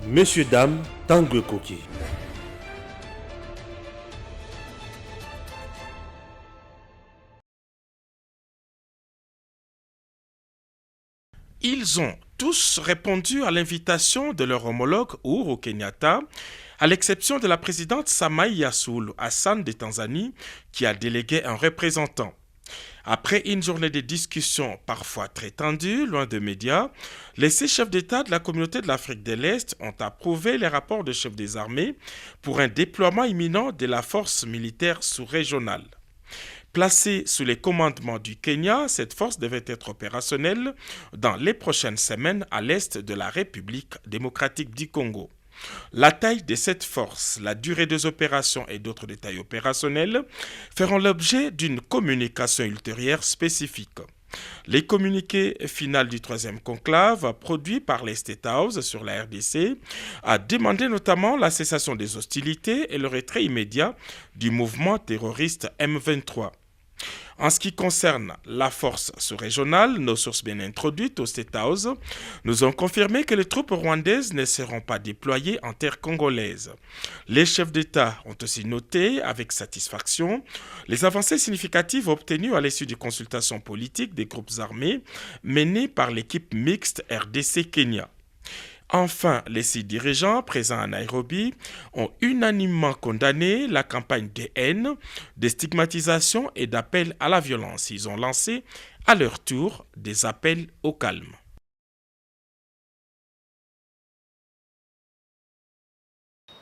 Messieurs, dames, Tanguy Koki. Ils ont tous répondu à l'invitation de leur homologue Uhuru Kenyatta, à l'exception de la présidente Samia Suluhu Hassan de Tanzanie, qui a délégué un représentant. Après une journée de discussions parfois très tendue, loin des médias, les 6 chefs d'État de la communauté de l'Afrique de l'Est ont approuvé les rapports de chefs des armées pour un déploiement imminent de la force militaire sous-régionale. Placée sous les commandements du Kenya, cette force devait être opérationnelle dans les prochaines semaines à l'est de la République démocratique du Congo. La taille de cette force, la durée des opérations et d'autres détails opérationnels feront l'objet d'une communication ultérieure spécifique. Les communiqués finaux du 3e conclave, produit par les State House sur la RDC, a demandé notamment la cessation des hostilités et le retrait immédiat du mouvement terroriste M23. En ce qui concerne la force sous-régionale, nos sources bien introduites au State House nous ont confirmé que les troupes rwandaises ne seront pas déployées en terre congolaise. Les chefs d'État ont aussi noté avec satisfaction les avancées significatives obtenues à l'issue des consultations politiques des groupes armés menées par l'équipe mixte RDC-Kenya. Enfin, les 6 dirigeants présents à Nairobi ont unanimement condamné la campagne de haine, de stigmatisation et d'appel à la violence. Ils ont lancé à leur tour des appels au calme.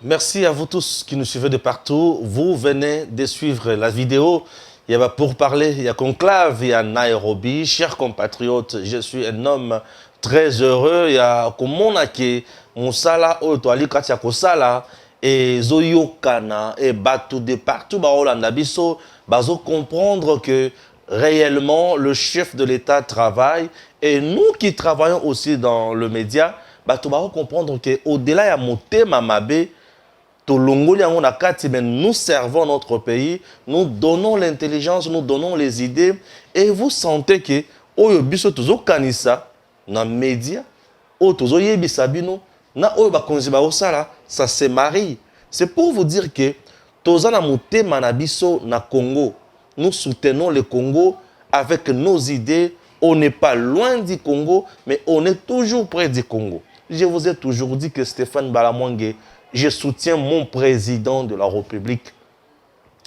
Merci à vous tous qui nous suivez de partout. Vous venez de suivre la vidéo. Il y a pour parler, il y a conclave, il y a Nairobi. Chers compatriotes, je suis un homme très heureux. Il y a Komonake, Moussala, Otoali Katia Kosala, et Zoyokana, et Batou de partout, Baolanda Bisso, Bazo comprendre que réellement le chef de l'État travaille. Et nous qui travaillons aussi dans le média, Batou Bao comprendre qu'au-delà, il y a Moté Mamabé. Nous servons notre pays, nous donnons l'intelligence, nous donnons les idées, et vous sentez que oyo biso tozo kanisa na média, oyo tozo yebisa bino, na oyo bakonzi ba osala, ça se marie. C'est pour vous dire que toza na motema na biso na Congo. Nous soutenons le Congo avec nos idées. On n'est pas loin du Congo, mais on est toujours près du Congo. Je vous ai toujours dit que Stéphane Balamwangé, je soutiens mon président de la République.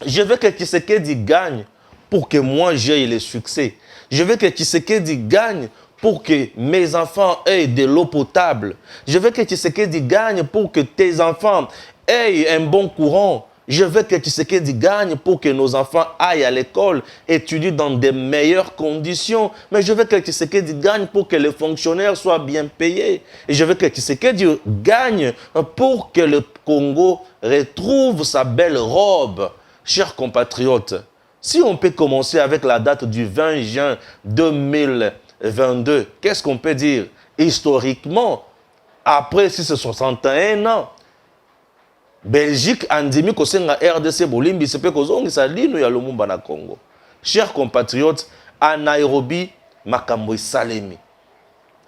Je veux que Tshisekedi gagne pour que moi j'aie le succès. Je veux que Tshisekedi gagne pour que mes enfants aient de l'eau potable. Je veux que Tshisekedi gagne pour que tes enfants aient un bon courant. Je veux que Tshisekedi gagne pour que nos enfants aillent à l'école, étudient dans de meilleures conditions. Mais je veux que Tshisekedi gagne pour que les fonctionnaires soient bien payés. Et je veux que Tshisekedi gagne pour que le Congo retrouve sa belle robe. Chers compatriotes, si on peut commencer avec la date du 20 juin 2022, qu'est-ce qu'on peut dire? Historiquement, après 661 ans, Belgique andimi kosenga RDC bolimbi sepe kozongisa lino ya Lumumba na Congo. Chers compatriotes, à Nairobi makambo esalemi.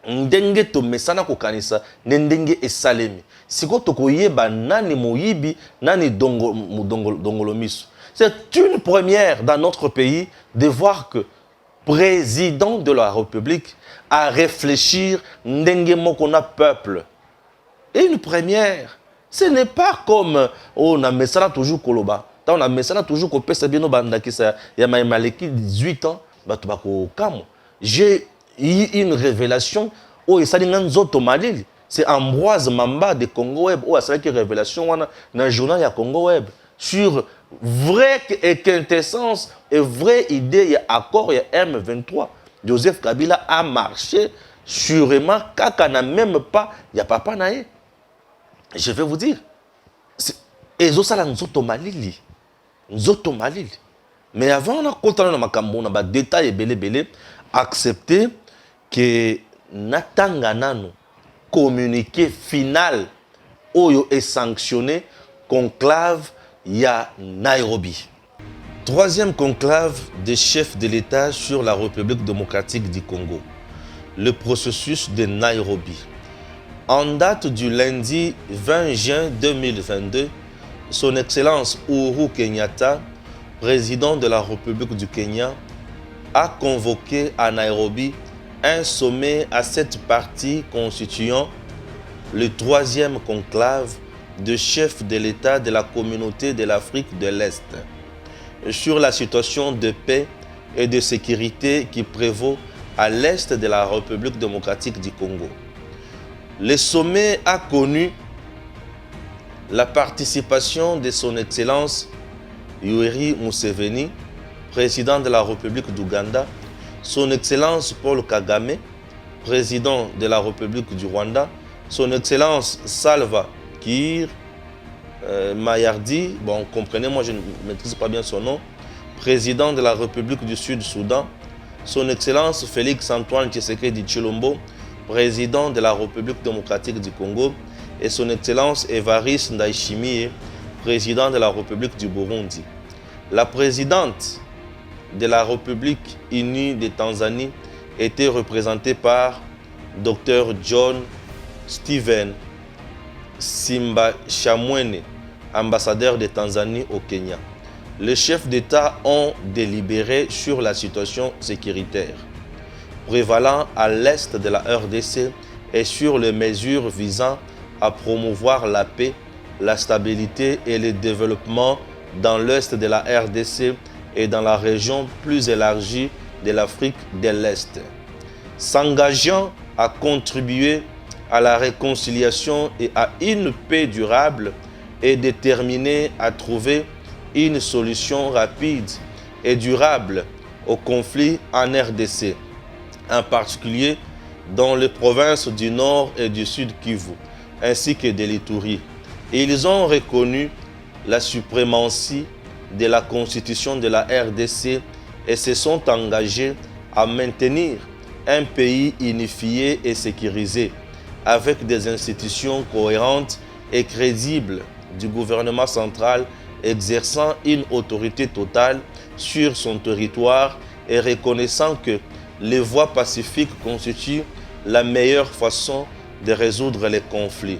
Ndenge to mesana kokanisa ndenge esalemi. Siko tokoyeba nani moyibi nani dongolomiso. C'est une première dans notre pays de voir que président de la République a réfléchir ndenge mokona peuple. Et une première. Ce n'est pas comme on a mis ça toujours koloba. On a mis ça toujours qu'on peut bien banda qui ça. Il y a Maleki 18 ans. J'ai eu une révélation. Oh et ça dit nzoto malili. C'est Ambroise Mamba de Congo Web. Oh ça qui révélation dans le journal ya Congo Web sur vraie quintessence et vraie idée. Il y a accord il y a M23. Joseph Kabila a marché sûrement kaka n'a même pas il y a papa naé. Je vais vous dire, ezosala nzoto malili. Mais avant, on a continué dans ma détail belé accepter que natanga nano communiqué final oyo est sanctionné conclave ya Nairobi. 3e conclave des chefs de l'État sur la République démocratique du Congo. Le processus de Nairobi. En date du lundi 20 juin 2022, Son Excellence Uhuru Kenyatta, président de la République du Kenya, a convoqué à Nairobi un sommet à cette partie constituant le 3e conclave de chefs de l'État de la communauté de l'Afrique de l'Est sur la situation de paix et de sécurité qui prévaut à l'est de la République démocratique du Congo. Le sommet a connu la participation de Son Excellence Yoweri Museveni, président de la République d'Ouganda, Son Excellence Paul Kagame, président de la République du Rwanda, Son Excellence Salva Kiir Mayardi, bon, comprenez-moi, je ne maîtrise pas bien son nom, président de la République du Sud-Soudan, Son Excellence Félix Antoine Tshisekedi Tshilombo, président de la République démocratique du Congo, et Son Excellence Évariste Ndayishimiye, président de la République du Burundi. La présidente de la République unie de Tanzanie était représentée par Dr John Stephen Simbachawene, ambassadeur de Tanzanie au Kenya. Les chefs d'État ont délibéré sur la situation sécuritaire prévalant à l'est de la RDC et sur les mesures visant à promouvoir la paix, la stabilité et le développement dans l'est de la RDC et dans la région plus élargie de l'Afrique de l'Est, s'engageant à contribuer à la réconciliation et à une paix durable et déterminé à trouver une solution rapide et durable au conflit en RDC, en particulier dans les provinces du Nord et du Sud Kivu, ainsi que de l'Ituri. Ils ont reconnu la suprématie de la constitution de la RDC et se sont engagés à maintenir un pays unifié et sécurisé, avec des institutions cohérentes et crédibles du gouvernement central exerçant une autorité totale sur son territoire et reconnaissant que les voies pacifiques constituent la meilleure façon de résoudre les conflits.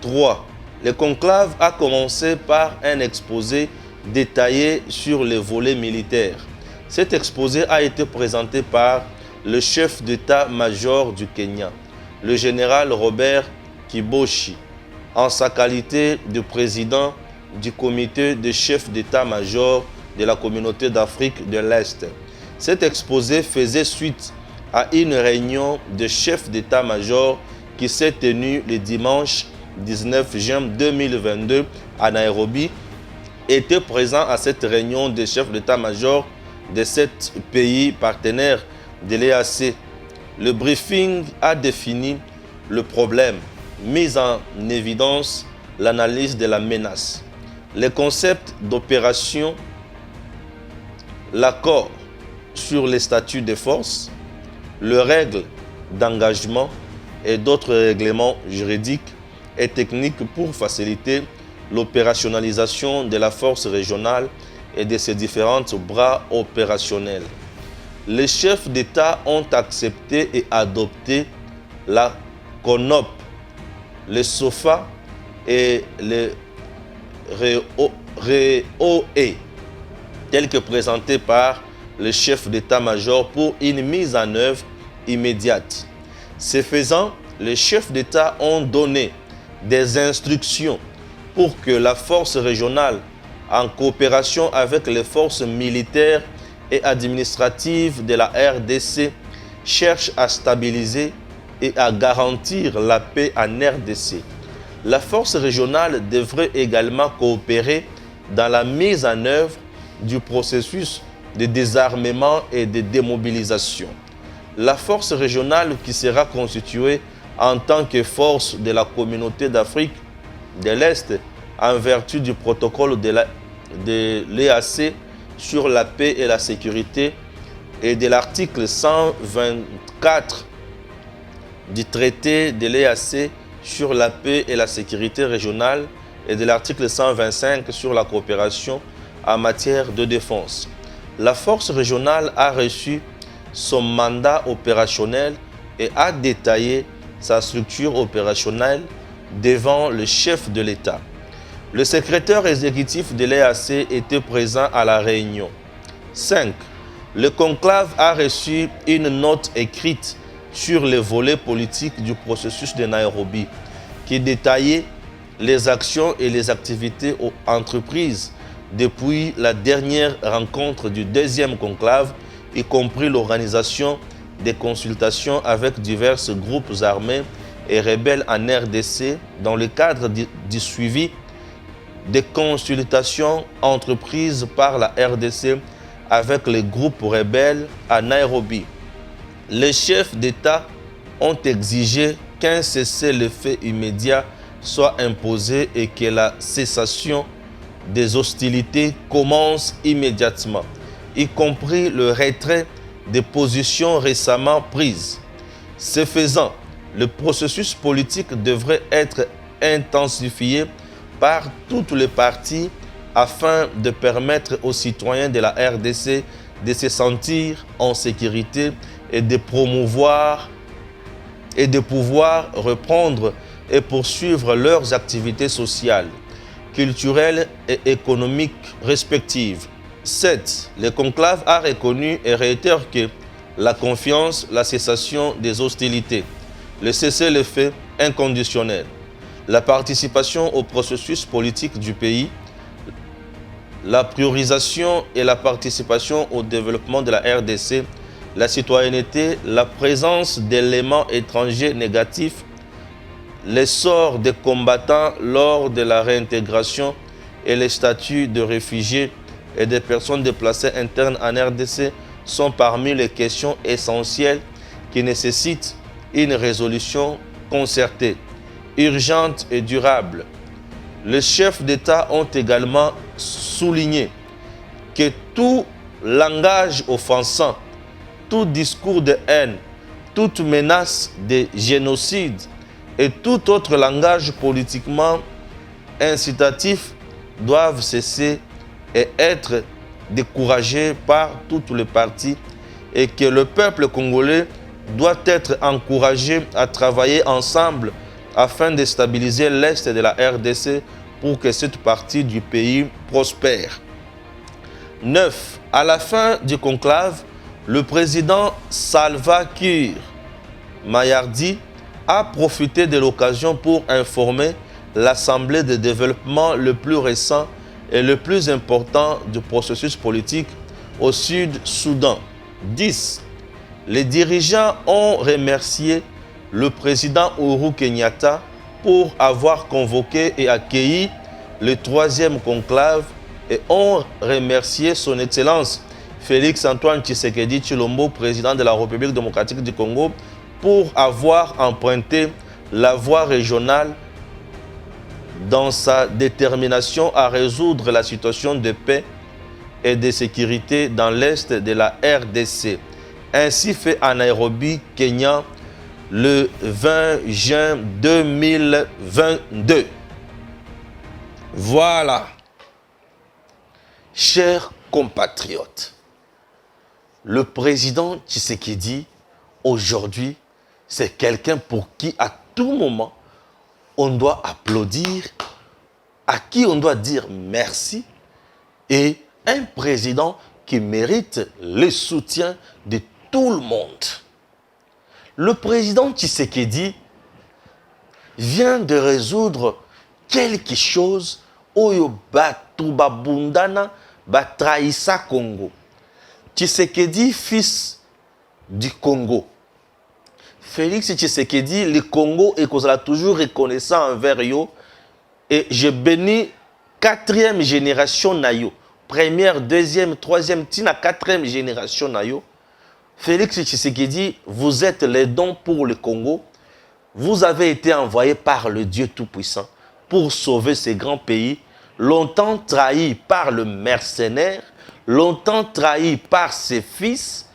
3. Le conclave a commencé par un exposé détaillé sur les volets militaires. Cet exposé a été présenté par le chef d'état-major du Kenya, le général Robert Kiboshi, en sa qualité de président du comité de chefs d'état-major de la communauté d'Afrique de l'Est. Cet exposé faisait suite à une réunion de chefs d'état-major qui s'est tenue le dimanche 19 juin 2022 à Nairobi. Était présent à cette réunion des chefs d'état-major de 7 pays partenaires de l'EAC. Le briefing a défini le problème, mis en évidence l'analyse de la menace, les concepts d'opération, l'accord sur les statuts de force, les règles d'engagement et d'autres règlements juridiques et techniques pour faciliter l'opérationnalisation de la force régionale et de ses différents bras opérationnels. Les chefs d'État ont accepté et adopté la CONOP, le SOFA et le REOE, tels que présentés par le chef d'état-major pour une mise en œuvre immédiate. Ce faisant, les chefs d'État ont donné des instructions pour que la force régionale, en coopération avec les forces militaires et administratives de la RDC, cherche à stabiliser et à garantir la paix en RDC. La force régionale devrait également coopérer dans la mise en œuvre du processus de désarmement et de démobilisation. La force régionale qui sera constituée en tant que force de la communauté d'Afrique de l'Est en vertu du protocole de l'EAC sur la paix et la sécurité et de l'article 124 du traité de l'EAC sur la paix et la sécurité régionale et de l'article 125 sur la coopération en matière de défense. La force régionale a reçu son mandat opérationnel et a détaillé sa structure opérationnelle devant le chef de l'État. Le secrétaire exécutif de l'EAC était présent à la réunion. 5. Le conclave a reçu une note écrite sur le volet politique du processus de Nairobi qui détaillait les actions et les activités entreprises depuis la dernière rencontre du deuxième conclave, y compris l'organisation des consultations avec divers groupes armés et rebelles en RDC dans le cadre du suivi des consultations entreprises par la RDC avec les groupes rebelles à Nairobi. Les chefs d'État ont exigé qu'un cessez-le-feu immédiat soit imposé et que la cessation des hostilités commence immédiatement, y compris le retrait des positions récemment prises. Ce faisant, le processus politique devrait être intensifié par toutes les parties afin de permettre aux citoyens de la RDC de se sentir en sécurité et de pouvoir reprendre et poursuivre leurs activités sociales, culturelles et économiques respectives. 7. Le conclave a reconnu et réitère que la confiance, la cessation des hostilités, le cessez-le-feu inconditionnel, la participation au processus politique du pays, la priorisation et la participation au développement de la RDC, la citoyenneté, la présence d'éléments étrangers négatifs, l'essor des combattants lors de la réintégration et les statuts de réfugiés et des personnes déplacées internes en RDC sont parmi les questions essentielles qui nécessitent une résolution concertée, urgente et durable. Les chefs d'État ont également souligné que tout langage offensant, tout discours de haine, toute menace de génocide et tout autre langage politiquement incitatif doivent cesser et être découragés par toutes les parties et que le peuple congolais doit être encouragé à travailler ensemble afin de stabiliser l'Est de la RDC pour que cette partie du pays prospère. 9. À la fin du conclave, le président Salva Kiir Mayardit a profité de l'occasion pour informer l'Assemblée de développement le plus récent et le plus important du processus politique au Sud-Soudan. 10. Les dirigeants ont remercié le président Uhuru Kenyatta pour avoir convoqué et accueilli le 3e conclave et ont remercié son Excellence Félix Antoine Tshisekedi Tshilombo, président de la République démocratique du Congo, pour avoir emprunté la voie régionale dans sa détermination à résoudre la situation de paix et de sécurité dans l'Est de la RDC. Ainsi fait à Nairobi, Kenya, le 20 juin 2022. Voilà. Chers compatriotes, le président Tshisekedi, aujourd'hui, c'est quelqu'un pour qui, à tout moment, on doit applaudir, à qui on doit dire merci, et un président qui mérite le soutien de tout le monde. Le président Tshisekedi vient de résoudre quelque chose oyo batu babundana batraïsa Congo. Tshisekedi, fils du Congo. Félix Tshisekedi, le Congo est toujours reconnaissant envers yo. Et je bénis 4e génération nayo. Première, 2e, 3e, tina 4e génération nayo. Félix Tshisekedi, vous êtes les dons pour le Congo. Vous avez été envoyé par le Dieu Tout-Puissant pour sauver ce grand pays, longtemps trahi par le mercenaire, longtemps trahi par ses fils,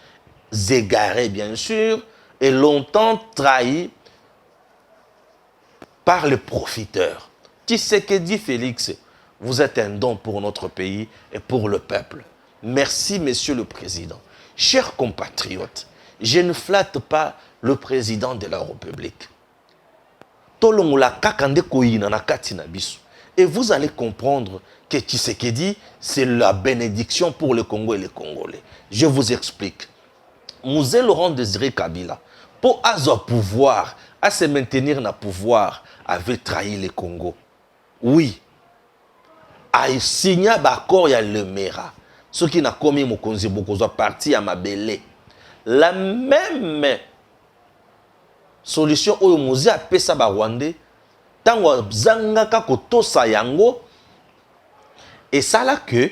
égarés bien sûr, et longtemps trahi par le profiteur. Tshisekedi Félix, vous êtes un don pour notre pays et pour le peuple. Merci, Monsieur le Président. Chers compatriotes, je ne flatte pas le président de la République. tolongola kakande koyina na kati na biso. Et vous allez comprendre que Tshisekedi, c'est la bénédiction pour le Congo et les Congolais. Je vous explique. Mouzé Laurent Désiré Kabila, pour avoir pouvoir, à se maintenir dans le pouvoir, avait trahi le Congo. Oui. A signé un accord, il y a le Mera. Ce qui n'a commis mon konzi bokozo parti à Mabele. La même solution où Mouzé a fait ça Rwandais, tant zangaka kotosa yango, et ça là que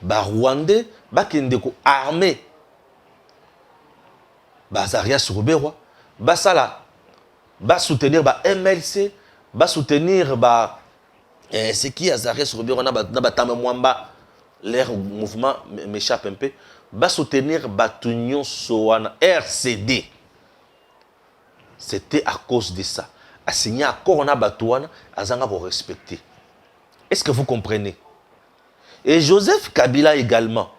Rwandais bakende ko armée Bazaria sur Bérois, Basala, soutenir MLC, soutenir c'est qui Azaria sur Bérois, Nabatama Mwamba, leur mouvement m'échappe un peu, soutenir Batunion Soana, RCD. C'était à cause de ça. A signé accord on a Batouana, Azanga pour respecter. Est-ce que vous comprenez? Et Joseph Kabila également.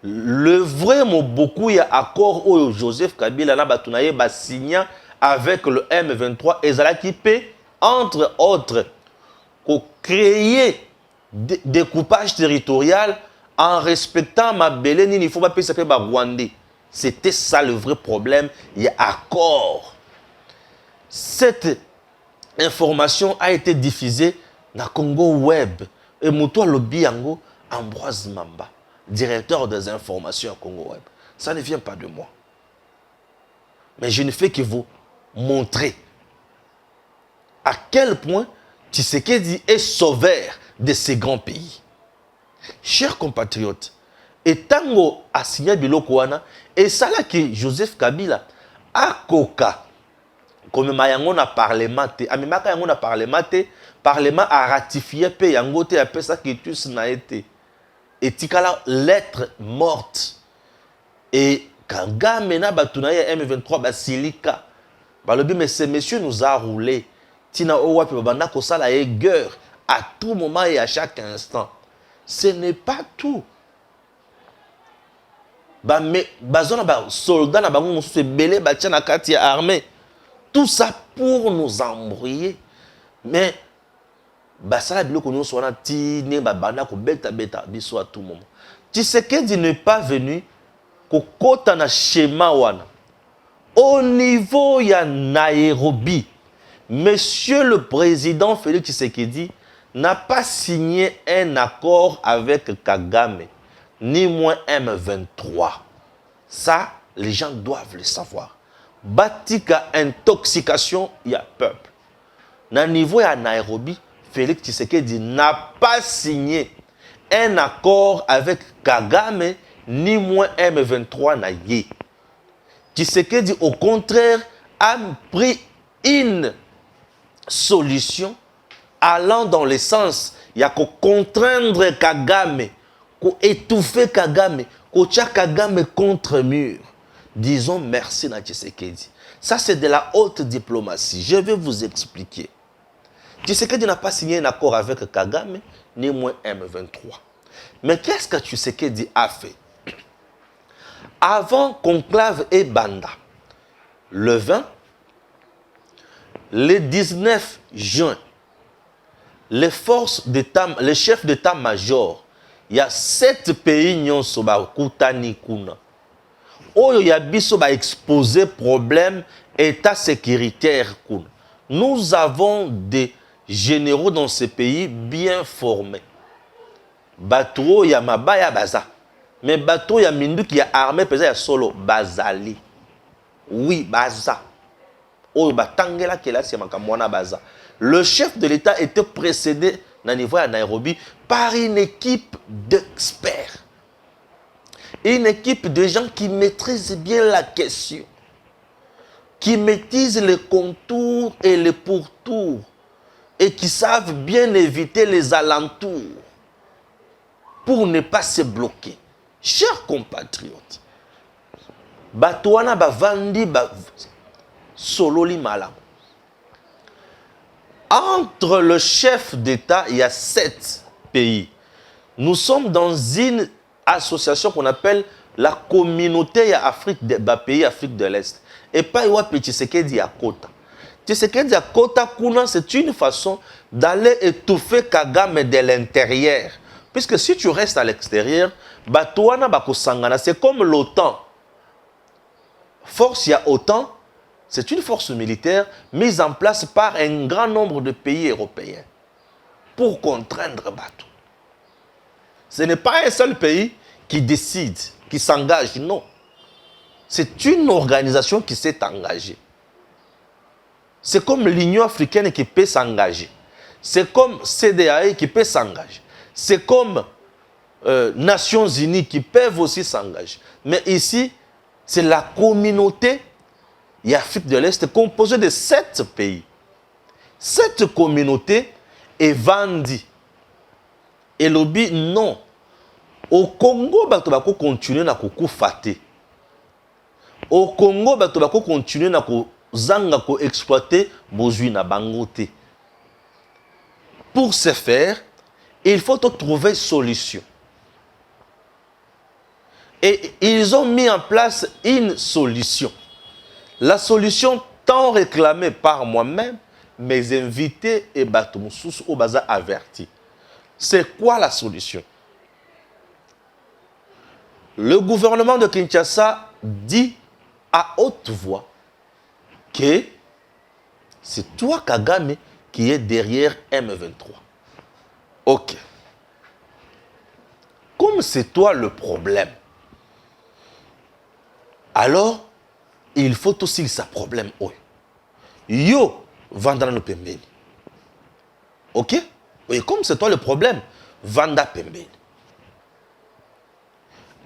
Le vrai mot beaucoup, il y a accord où Joseph Kabila a signé avec le M23 et Zala qui peut, entre autres, créer des découpages territoriaux en respectant Mabele, il ne faut pas payer Rwandais. C'était ça le vrai problème. Il y a accord. Cette information a été diffusée dans Congo Web. Et Moutoua Lobiango, Ambroise Mamba, directeur des informations à Congo Web. Ça ne vient pas de moi. Mais je ne fais que vous montrer à quel point Tshisekedi est sauveur de ces grands pays. Chers compatriotes, et Tango a signé Bilokouana, et ça là que Joseph Kabila a coca, comme Mayango na parlement, Amimaka Yango na parlement a ratifié pe Yango te appelle ça que tous n'a été. Et tikala lettre morte. Et quand Gamena Batunaye M23 Basilika, balobi mais ce monsieur nous a roulé. Tina Owa pe babana ko sala guerre à tout moment et à chaque instant. Ce n'est pas tout. Mais bazona ba soldat na bango musu belé ba tia na kati ya armée. Tout ça pour nous embrouiller. Mais basala biloko nyo sona ti ne babana ko beta biso à tout moment. Tshisekedi n'est pas venu ko kota na schéma wana. Au niveau ya Nairobi, Monsieur le Président Félix Tshisekedi n'a pas signé un accord avec Kagame, ni moins M23. Ça, les gens doivent le savoir. Batika intoxication, il y a peuple. Na niveau à Nairobi, Félix Tshisekedi n'a pas signé un accord avec Kagame, ni moins M23 na yé. Tshisekedi, au contraire, a pris une solution allant dans le sens, il y a qu'à contraindre Kagame, qu'à étouffer Kagame, qu'à tirer Kagame contre mur. Disons merci à Tshisekedi. Ça, c'est de la haute diplomatie. Je vais vous expliquer. Tshisekedi n'a pas signé un accord avec Kagame, ni moins M23. Mais qu'est-ce que Tshisekedi a fait? Avant Conclave et Banda, le 20, le 19 juin, les forces d'État, les chefs d'État-major, il y a 7 pays nyonso ba kutani kuna. Oyo ya biso ba exposé problème état sécuritaire kuna. Nous avons des généraux dans ces pays bien formés. Bateau ya mabaya baza. Mais bateau ya mindu qui a armé pesa ya solo bazali. Oui, baza. Oyo batangela kela si makamwana baza. Le chef de l'État était précédé dans le niveau à Nairobi par une équipe d'experts. Une équipe de gens qui maîtrisent bien la question, qui maîtrisent les contours et les pourtours et qui savent bien éviter les alentours pour ne pas se bloquer. Chers compatriotes, Batouana Bavandi Sololi Malam. Entre le chef d'État, il y a 7 pays. Nous sommes dans une association qu'on appelle la communauté Afrique pays Afrique de l'Est. Et pas Iwa Tshisekedi à Kota. Tshisekedi à Kota Kuna, c'est une façon d'aller étouffer Kagame de l'intérieur. Puisque si tu restes à l'extérieur, Batouana Bakosangana, c'est comme l'OTAN. Force, il y a OTAN, c'est une force militaire mise en place par un grand nombre de pays européens pour contraindre Batou. Ce n'est pas un seul pays qui décide, qui s'engage, non. C'est une organisation qui s'est engagée. C'est comme l'Union africaine qui peut s'engager. C'est comme CDAE qui peut s'engager. C'est comme Nations Unies qui peuvent aussi s'engager. Mais ici, c'est la communauté Afrique de l'Est composée de 7 pays. Cette communauté est vendue. Et lobby, non. Au Congo, bato bako continuer à koufater. Au Congo, bato bako continuer à zanga ko exploiter bozui na bangote. Pour ce faire, il faut trouver solution. Et ils ont mis en place une solution. La solution tant réclamée par moi-même, mes invités et Batumoussous au bazar averti. C'est quoi la solution? Le gouvernement de Kinshasa dit à haute voix que c'est toi, Kagame, qui est derrière M23. Ok. Comme c'est toi le problème, alors il faut aussi ça problème. Yo, Vandana no Pembeni. Ok? Oui, comme c'est toi le problème, Vanda Pembeni.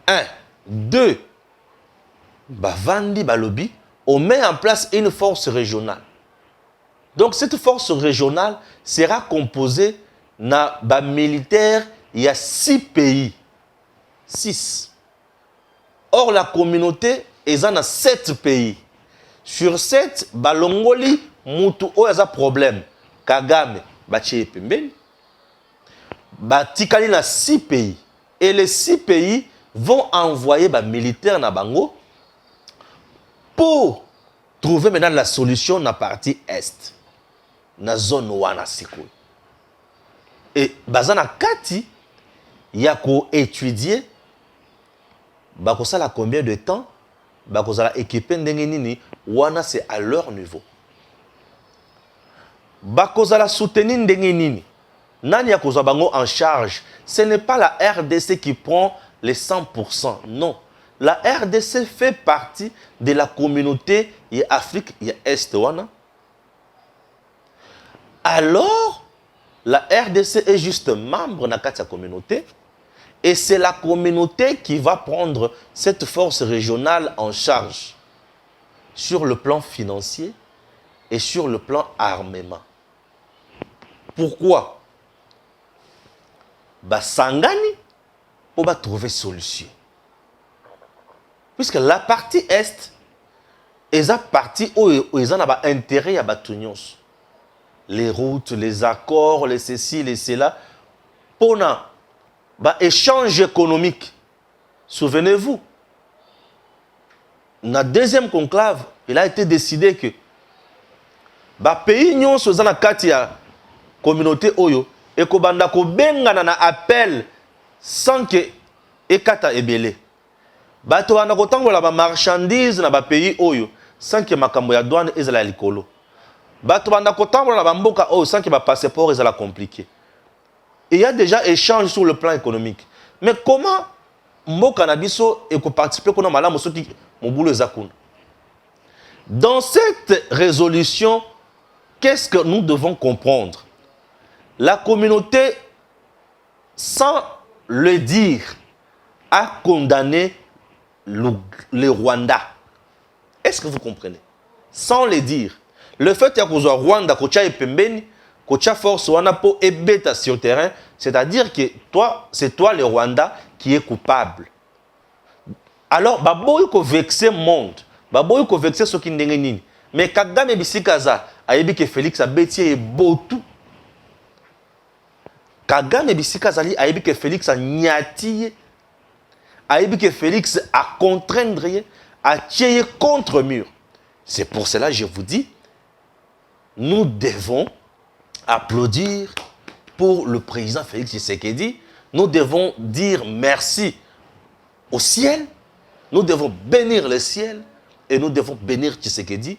1. 2. Vandi Balobi, on met en place une force régionale. Donc cette force régionale sera composée de militaires, il y a 6 pays. 6. Or la communauté est dans 7 pays. Sur 7, Balongoli, Moutou, il y a un problème. Kagame, Baché Pembeni. Batikali na 6 pays. Et les 6 pays vont envoyer des militaires na Bango pour trouver maintenant la solution dans la partie Est. Dans la zone Wana Sikoy. Et Bazana Kati, il y a qu'à étudier, Bakosala combien de temps, Bakosala équiper Ndengenini, Wana c'est à leur niveau. Bakosala soutenir Ndengenini. Nani Yakoza Bango en charge. Ce n'est pas la RDC qui prend les 100%. Non. La RDC fait partie de la communauté Afrique Est. Alors, la RDC est juste membre de la communauté. Et c'est la communauté qui va prendre cette force régionale en charge sur le plan financier et sur le plan armement. Pourquoi? Sangani pour trouver solution. Puisque la partie Est est la partie où ils ont intérêt à Batunios. Les routes, les accords, les ceci, les cela. Pour échange économique. Souvenez-vous, dans le deuxième conclave, il a été décidé que les pays qui sont dans la communauté Oyo et que banda ko benga na appel sans que ekata ebele bato wana ko tangola ba marchandise na ba pays Oyo sans que makambo ya douane ezala likolo bato banda ko tangola ba mboka Oyo sans que ba passeport ezala compliqué. Il y a déjà échange sur le plan économique. Mais comment mboka na biso et ko participer ko na malamu soki mobulo ezakuna? Dans cette résolution, qu'est-ce que nous devons comprendre? La communauté, sans le dire, a condamné le Rwanda. Est-ce que vous comprenez? Sans le dire. Le fait qu'il y a Rwanda, qu'il y a Pembeni, qu'il y a force pour ebeta sur le terrain, c'est-à-dire que c'est toi le Rwanda qui est coupable. Alors, baboy ko vexer monde, baboy ko vexer ce qui n'est pas. Mais Kagame Bisikaza a dit que Félix a bêti et tout. Kagame Bissikazali a dit que Félix a niati, a dit que Félix a contraindre, a tiré contre mur. C'est pour cela que je vous dis, nous devons applaudir pour le président Félix Tshisekedi. Nous devons dire merci au ciel. Nous devons bénir le ciel. Et nous devons bénir Tshisekedi.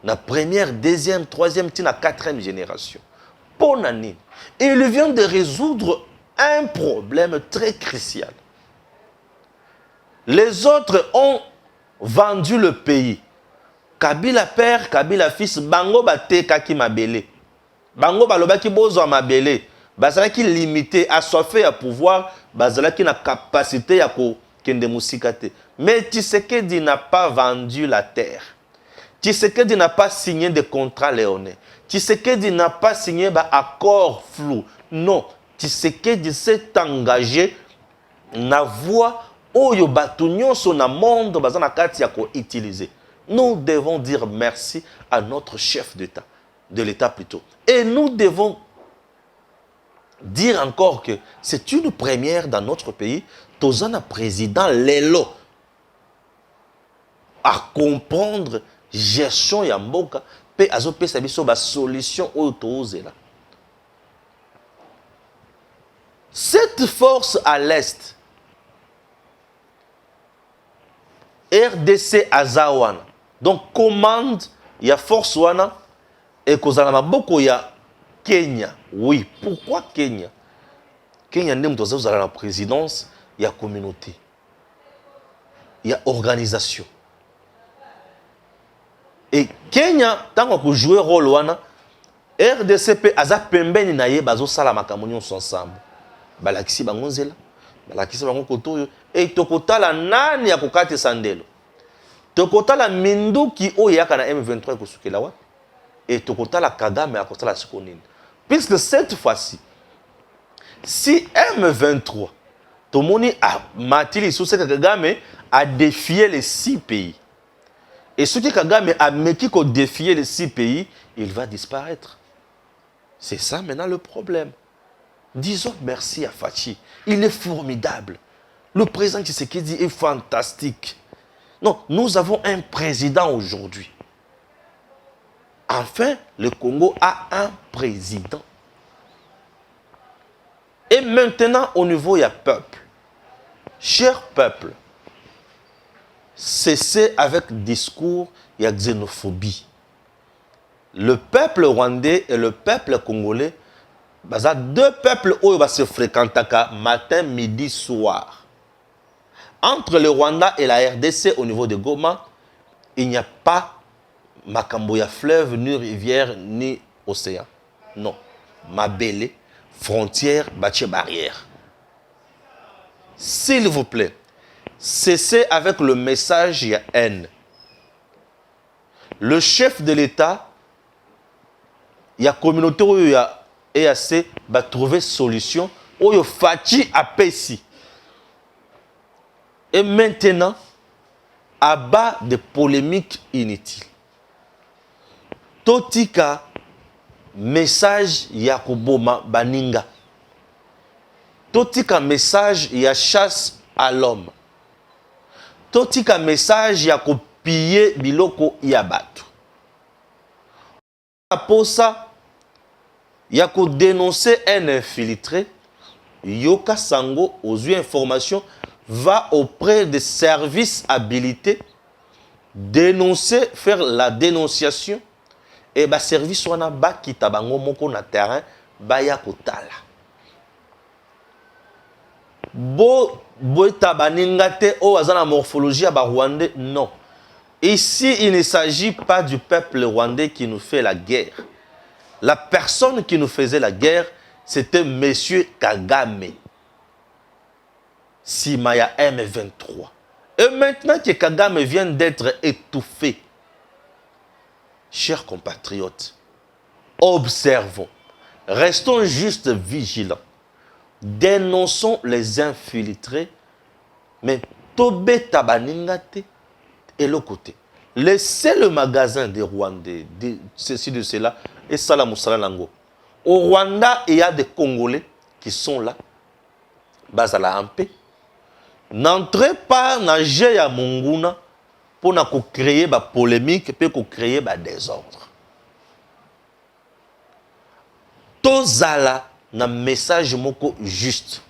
La première, deuxième, troisième, la quatrième génération. Pour Nani. Et il vient de résoudre un problème très crucial. Les autres ont vendu le pays. Kabila père, Kabila fils, bango bate kaki mabele. Bango balobaki bozo mabele. Bazalaki limité, assoiffé à pouvoir, bazalaki na capacité à kende musikate. Mais Tshisekedi n'a pas vendu la terre. Tshisekedi n'a pas signé de contrat léonais. Tshisekedi n'a pas signé d'accord flou. Non, Tshisekedi s'est engagé na voie oyo batu nyonso na monde bazana kati ya ko utiliser. Nous devons dire merci à notre chef d'État, de l'État plutôt. Et nous devons dire encore que c'est une première dans notre pays. Tozana président Lelo à comprendre gestion ya mboka pe azopesa biso ba solution oyo tozela. Cette force à l'est, RDC Azawana, donc commande ya force wana et kozala maboko ya Kenya. Oui, pourquoi Kenya? Kenya ndem tozala la présidence ya communauté. Il y a organisation. Et Kenya, tant qu'on joue rôle wana, RDCP aza pembeni na ye bazo sala makambo nyonso ensemble. Balakisi bango nzela, balakisi bango kotoyo et tokotala nani ya kokate sandelo. Tokotala minduki oyo yaka na M23 kosukela wa et tokotala Kagame akotala sikonini. Puisque cette fois-ci, si M23 tomoni a matili sous cette Kagame a défié les 6 pays. Et ce que Kagame a meki ko défier les 6 pays, il va disparaître. C'est ça maintenant le problème. Disons merci à Fachi. Il est formidable. Le président Tshisekedi est fantastique. Non, nous avons un président aujourd'hui. Enfin, le Congo a un président. Et maintenant, au niveau, il y a peuple. Cher peuple, cessez avec le discours, il y a xénophobie. Le peuple rwandais et le peuple congolais, il y a 2 peuples qui se fréquentent matin, midi, soir. Entre le Rwanda et la RDC au niveau de Goma, il n'y a pas Makamboya fleuve, ni rivière, ni océan. Non. Mabele, frontière, bâtie barrière. S'il vous plaît, cessez avec le message, il y a haine. Le chef de l'État, il y a communauté où il y a EAC, va trouver solution, où il y a Fachi à Pessi. Et maintenant, à bas de polémiques inutiles. Totika, message Yakoboma Baninga. Totika, message ya chasse à l'homme. Totika, message Yakopie biloko yabatu. Pour ça, Yako dénoncer un infiltré. Yoka Sango, aux yeux informations, va auprès des services habilités, dénoncer, faire la dénonciation, et le service wana ba kita bango moko na terrain, ba ya kotala. Bo tabaninga te o azana morphologie ba rwandais, non. Ici, il ne s'agit pas du peuple rwandais qui nous fait la guerre. La personne qui nous faisait la guerre, c'était Monsieur Kagame. Simaya M23. Et maintenant que Kagame vient d'être étouffé, chers compatriotes, observons, restons juste vigilants, dénonçons les infiltrés, mais Tobé Tabaningate et le côté. Laissez le magasin des Rwandais, de ceci, de cela, et Salamoussala Lango. Au Rwanda, il y a des Congolais qui sont là, Bazala en paix. N'entrez pas dans le jeu ya Munguna pour créer des polémiques et créer des désordres. tozala na message moko juste.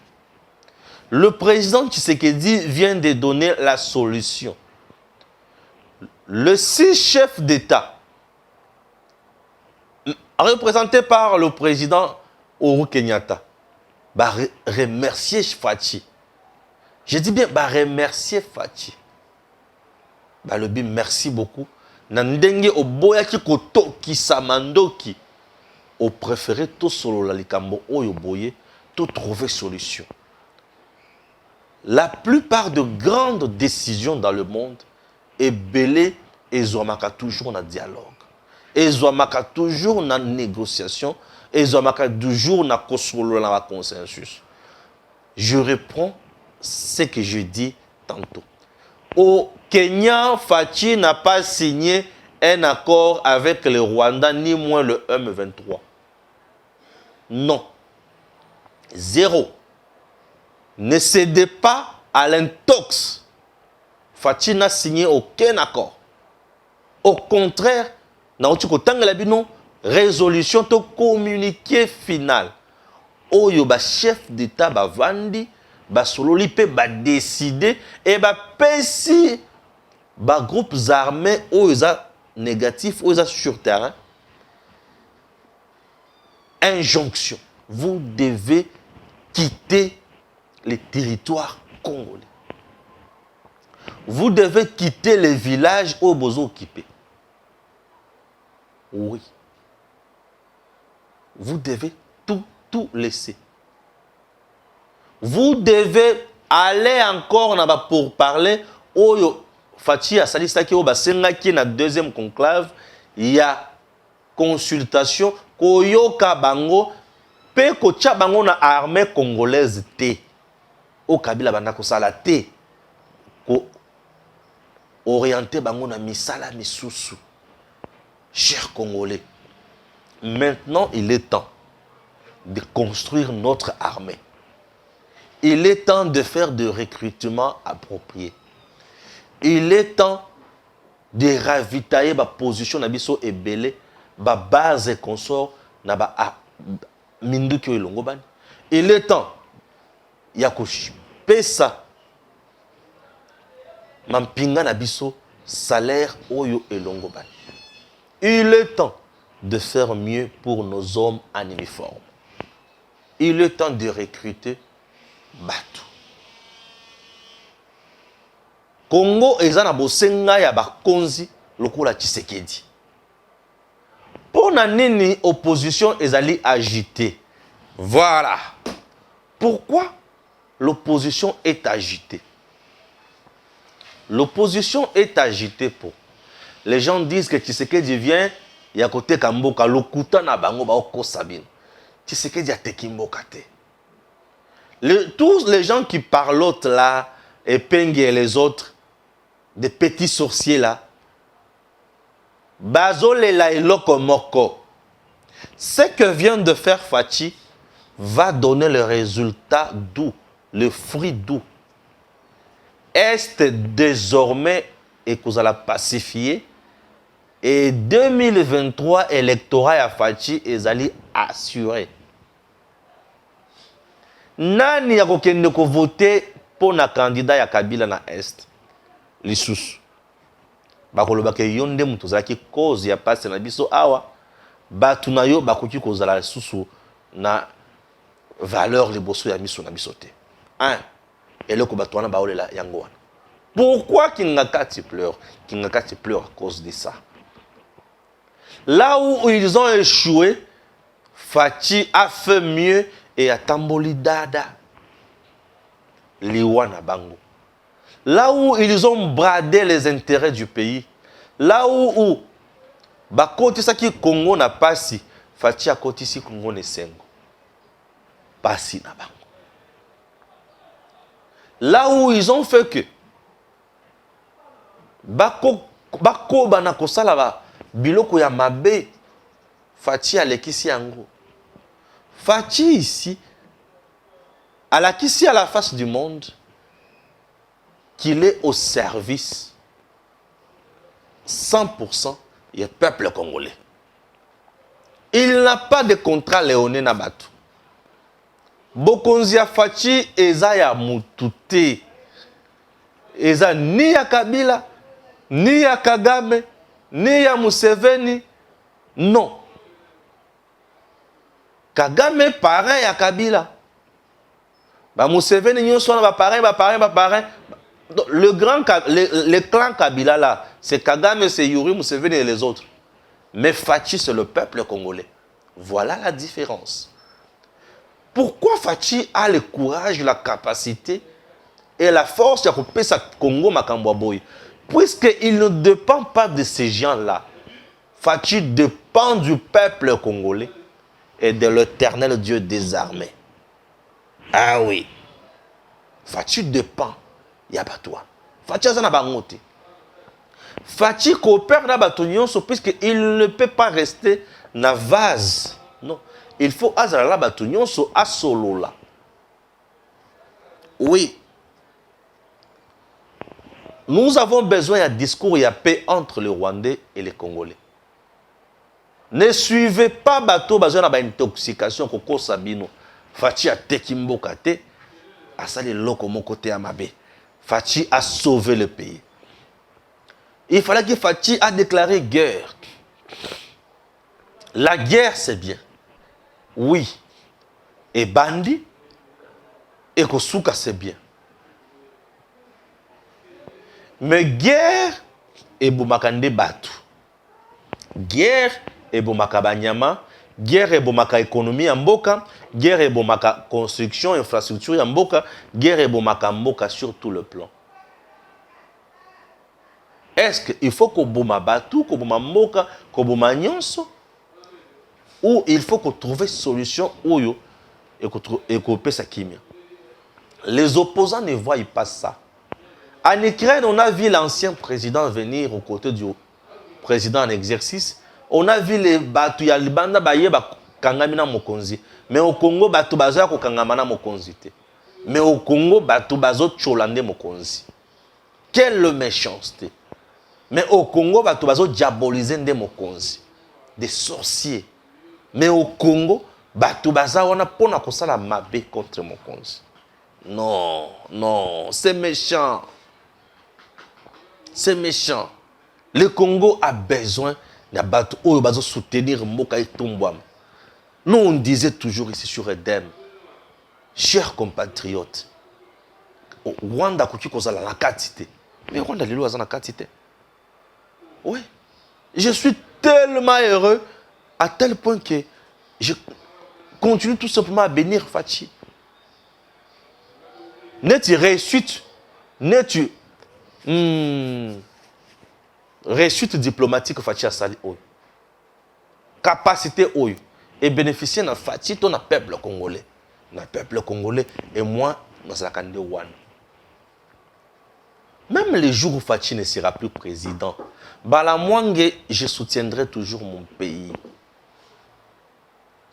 Le président Tshisekedi vient de donner la solution. Le 6 chefs d'État, représentés par le président Uhuru Kenyatta, va remercier Fachi. Je dis bien, va remercier Fachi. Le bim, merci beaucoup. Nandenge oboyaki koto kisamandoki. Au préféré tout solo la likambo oyo boye, tout trouver solution. La plupart de grandes décisions dans le monde est belé et zoamaka toujours dans dialogue. Et zoamaka toujours dans négociation. Et zoamaka toujours dans kosolo dans la consensus. Je reprends ce que je dis tantôt. Au Kenya, Fachi n'a pas signé un accord avec le Rwanda, ni moins le M23. Non. Zéro. Ne cédez pas à l'intox. Fachi n'a signé aucun accord. Au contraire, dans le résolution, to communiqué final. Oyo ba chef d'État ba vandi, ba sololi pe ba décider et ba pesi ba groupes armés oyo négatifs, oyo sur terrain. Injonction. Vous devez quitter les territoires congolais. Vous devez quitter les villages où vous occupez. Oui. Vous devez tout laisser. Vous devez aller encore pour parler. Oyo Fachi a sali saki o basenga ki na deuxième conclave, il y a consultation koyoka bango pe ko tia bango na armée congolaise te. O Kabila banda ko sala te. Ko orienter bango na misala misusu. Chers Congolais, maintenant il est temps de construire notre armée. Il est temps de faire des recrutements appropriés. Il est temps de ravitailler ma position na biso ebele, ba base et consort na ba minduki elongo bani. Il est temps ya ko pesa mampinga na biso salaire oyo elongo bani. Il est temps de faire mieux pour nos hommes en uniforme. Il est temps de recruter Batu. Congo ezana bosenga ya bakonzi lokola Tshisekedi. Pour nini opposition ezali agitée. Voilà. Pourquoi l'opposition est agitée? L'opposition est agitée pour. Les gens disent que Tshisekedi vient, il y a côté Kamboka, lokuta na bango ba oko sabine. Tshisekedi a tekimboka te. Tous les gens qui parlent là, et Pengue et les autres, des petits sorciers là, Bazolela et Lokomoko, ce que vient de faire Fachi va donner le résultat doux, le fruit doux. Est désormais et que vous allez pacifier. Et 2023 électorat à Fachi est allé assuré. Nani ya kokende ko voter pour na candidat ya Kabila na Est. Lisusu. Bakoloba ke yonde mutu zaki cause ya passe na biso awa. Batu na yo bakoki kozala lisusu na valeur liboso ya miso na biso te. Un. Eloko batu wana baolela yango wana. Pourquoi Kingakati pleure? Kingakati pleure à cause de ça. Là où ils ont échoué, Fachi a fait mieux et a tamboli dada. Liwana bango. Là où ils ont bradé les intérêts du pays, là où bakoti saki Congo na pasi, Fachi a koti si Congo ne sengo. Pasi na bango. Là où ils ont fait que bako bana kosala ba biloko ya mabe, Fachi a lekisi yango. Fachi ici a lakisi à la face du monde qu'il est au service 100% du peuple congolais. Il Il n'a pas de contrat léoné na batu. Bokonzi ya Faci eza ya mutute. Eza ni ya Kabila, ni ya Kagame, ni ya Museveni. Non. Kagame parrain ya Kabila. Ba Museveni nyonso na ba parrain. Le clan Kabila là, c'est Kagame, c'est Yuri, Museveni et les autres. Mais Faci, c'est le peuple congolais. Voilà la différence. Pourquoi Faci a le courage, la capacité et la force de couper sa Congo Makamboaboy? Puisqu'il ne dépend pas de ces gens-là. Faci dépend du peuple congolais et de l'éternel Dieu des armées. Ah oui. Faci dépend. Il n'y a pas toi. Faci a bangote. Faci coopère dans Batonion puisqu'il ne peut pas rester dans la vase. Non. Il faut azala Batonion à solo là. Oui. Nous avons besoin d'un discours, il y a paix entre les Rwandais et les Congolais. Ne suivez pas bateau besoin d'une intoxication Koko Sabino. Faci a tekimboka te, a sali loko mokote amabe. Faci a sauvé le pays. Il fallait que Faci a déclaré guerre. La guerre, c'est bien. Oui. Et Bandi, et Kosuka, c'est bien. Mais guerre, et Boumakande Batu. Guerre, et Boumaka Banyama. Guerre, et Boumaka économie en Mboka. Guerre, et Boumaka construction, infrastructure en Mboka. Guerre, et Boumaka Mboka sur tout le plan. Est-ce qu'il faut que Bouma Batu, que Bouma Mboka, que Bouma Nyonso, ou il faut qu'on trouve une solution Oyo et qu'on paie sa kimia? Les opposants ne voient pas ça. En Ukraine, on a vu l'ancien président venir aux côtés du président en exercice. On a vu les Batu ya Libanda baye ba kangamina mokonzi. Mais au Congo, Batu bazo ko kangamana mokonzi te. Mais au Congo, Batu bazo cholande mokonzi. Quelle méchanceté! Mais au Congo, Batu bazo diaboliser des mokonzi, des sorciers. Mais au Congo, Batu baza wana pona kosala mabe contre mokonzi. Non, non, c'est méchant. C'est méchant. Le Congo a besoin de Batu oyo bazo soutenir Mboka et Tombouam. Nous on disait toujours ici sur Edem, chers compatriotes, Rwanda kuki kozala la quantité. Mais Rwanda lelo azana quantité. Oui. Je suis tellement heureux à tel point que je continue tout simplement à bénir Faci. N'est-ce réussite, n'est-ce réussite diplomatique Faci a sali oyo. Capacité oyo. Et bénéficier de Faci ton peuple congolais. Le peuple congolais et moi, dans la candé one. Même les jours où Faci ne sera plus président, Balamwange, je soutiendrai toujours mon pays.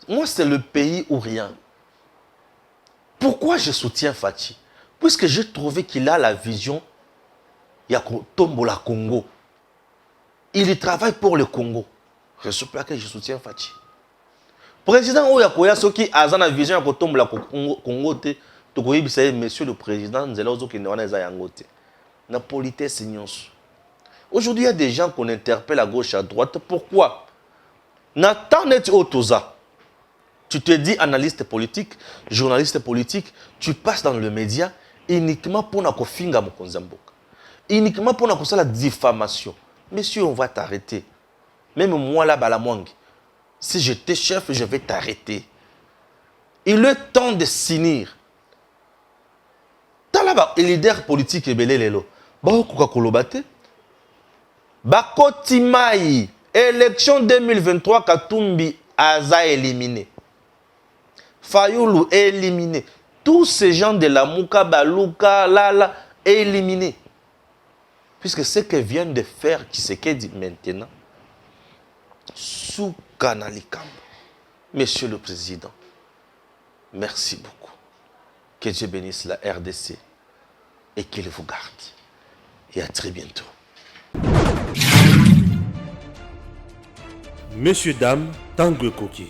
Moi, c'est le pays ou rien. Pourquoi je soutiens Faci? Puisque j'ai trouvé qu'il a la vision, il y a Tombola Congo. Il travaille pour le Congo. Je suis pas que je soutiens Faci. Président Oyakoya Soki a la vision de Tombola Congo, monsieur le président, nous allons dire la politesse. Aujourd'hui, il y a des gens qu'on interpelle à gauche, à droite. Pourquoi? Nathan net Otoza. Tu te dis analyste politique, journaliste politique, tu passes dans le média uniquement pour na kofinga mokonzamboka. Uniquement pour na la diffamation. Monsieur, on va t'arrêter. Même moi là, Balamwangi, si j'étais chef, je vais t'arrêter. Il est temps de s'unir. T'as là les leaders politiques et belé lelo. Baokuka kolobate. Bakotimai. Élection 2023, Katumbi Aza éliminé. Fayoulou éliminé. Tous ces gens de la Mouka, Baluka, Lala, éliminés. Puisque ce que vient de faire Tshisekedi maintenant, sous Kanalikam, Monsieur le Président, merci beaucoup. Que Dieu bénisse la RDC et qu'il vous garde. Et à très bientôt. Messieurs, dames, tango ekoki.